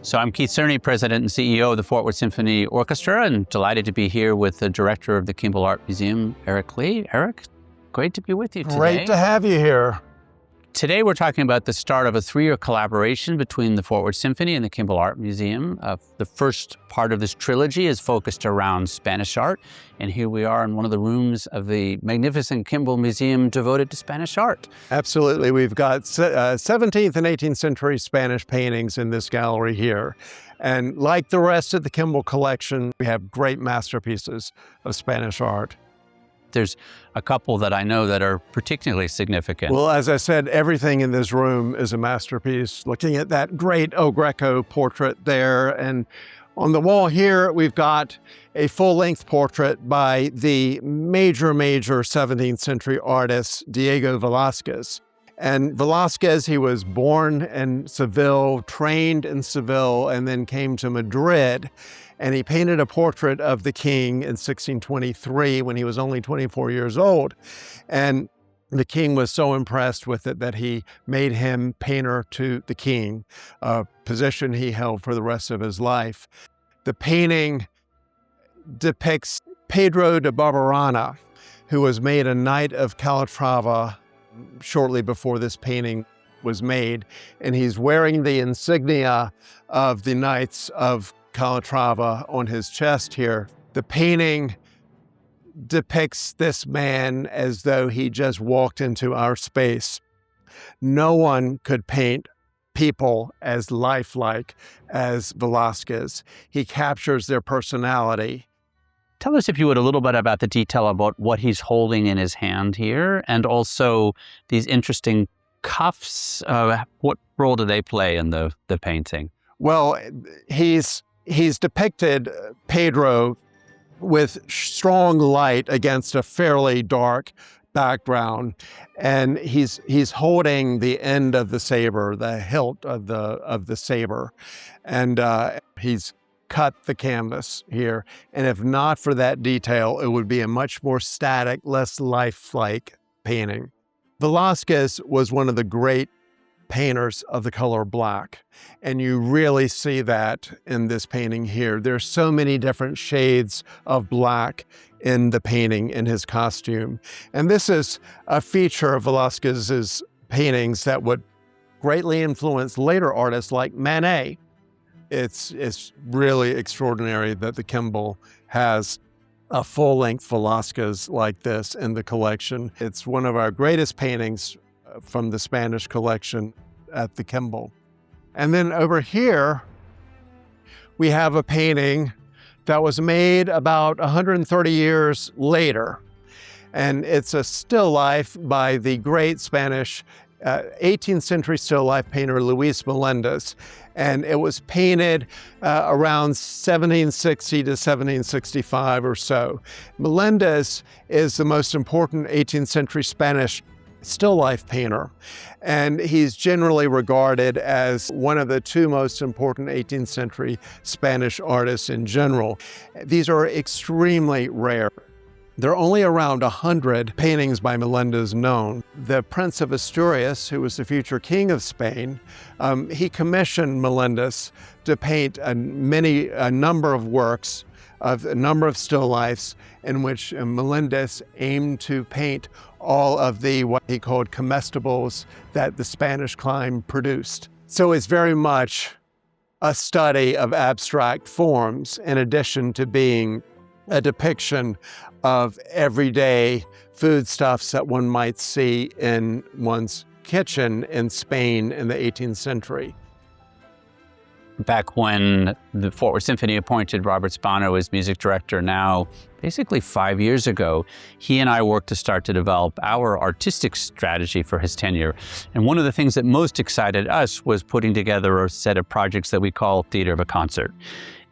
So I'm Keith Cerny, President and CEO of the Fort Worth Symphony Orchestra, and delighted to be here with the Director of the Kimbell Art Museum, Eric Lee. Eric, great to be with you today. Great to have you here. Today we're talking about the start of a 3-year collaboration between the Fort Worth Symphony and the Kimbell Art Museum. The first part of this trilogy is focused around Spanish art, and here we are in one of the rooms of the magnificent Kimbell Museum devoted to Spanish art. Absolutely. We've got 17th and 18th century Spanish paintings in this gallery here. And like the rest of the Kimbell collection, we have great masterpieces of Spanish art. There's a couple that I know that are particularly significant. Well, as I said, everything in this room is a masterpiece. Looking at that great El Greco portrait there, and on the wall here, we've got a full-length portrait by the major 17th century artist, Diego Velázquez. And Velázquez, he was born in Seville, trained in Seville, and then came to Madrid. And he painted a portrait of the king in 1623 when he was only 24 years old. And the king was so impressed with it that he made him painter to the king, a position he held for the rest of his life. The painting depicts Pedro de Barberana, who was made a Knight of Calatrava shortly before this painting was made. And he's wearing the insignia of the Knights of Calatrava on his chest here. The painting depicts this man as though he just walked into our space. No one could paint people as lifelike as Velázquez. He captures their personality. Tell us, if you would, a little bit about the detail about what he's holding in his hand here, and also these interesting cuffs. What role do they play in the painting? Well, He's depicted Pedro with strong light against a fairly dark background, and he's holding the end of the saber, the hilt of the saber, and he's cut the canvas here. And if not for that detail, it would be a much more static, less lifelike painting. Velázquez was one of the great painters of the color black. And you really see that in this painting here. There's so many different shades of black in the painting, in his costume. And this is a feature of Velázquez's paintings that would greatly influence later artists like Manet. It's really extraordinary that the Kimbell has a full-length Velázquez like this in the collection. It's one of our greatest paintings from the Spanish collection at the Kimbell. And then over here, we have a painting that was made about 130 years later. And it's a still life by the great Spanish 18th century still life painter Luis Melendez. And it was painted around 1760 to 1765 or so. Melendez is the most important 18th century Spanish still life painter, and he's generally regarded as one of the 2 most important 18th century Spanish artists in general. These are extremely rare. There are only around 100 paintings by Melendez known. The Prince of Asturias, who was the future king of Spain, he commissioned Melendez to paint a number of works, of a number of still lifes, in which Melendez aimed to paint all of the what he called comestibles that the Spanish clime produced. So it's very much a study of abstract forms, in addition to being a depiction of everyday foodstuffs that one might see in one's kitchen in Spain in the 18th century. Back when the Fort Worth Symphony appointed Robert Spano as music director, now basically 5 years ago, he and I worked to start to develop our artistic strategy for his tenure. And one of the things that most excited us was putting together a set of projects that we call Theater of a Concert.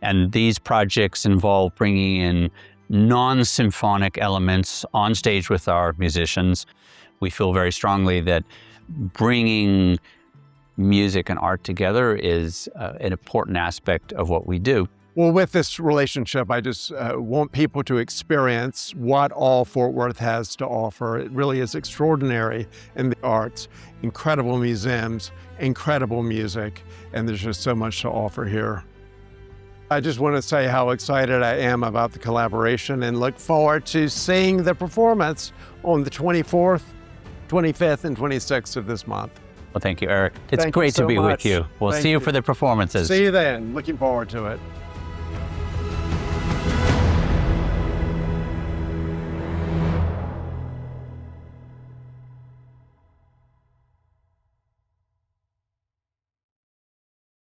And these projects involve bringing in non-symphonic elements on stage with our musicians. We feel very strongly that bringing music and art together is an important aspect of what we do. Well, with this relationship, I just want people to experience what all Fort Worth has to offer. It really is extraordinary in the arts, incredible museums, incredible music, and there's just so much to offer here. I just want to say how excited I am about the collaboration and look forward to seeing the performance on the 24th, 25th, and 26th of this month. Well, thank you, Eric. It's Thank you great so to be much. with you. We'll Thank see you you. for the performances. See you then. Looking forward to it.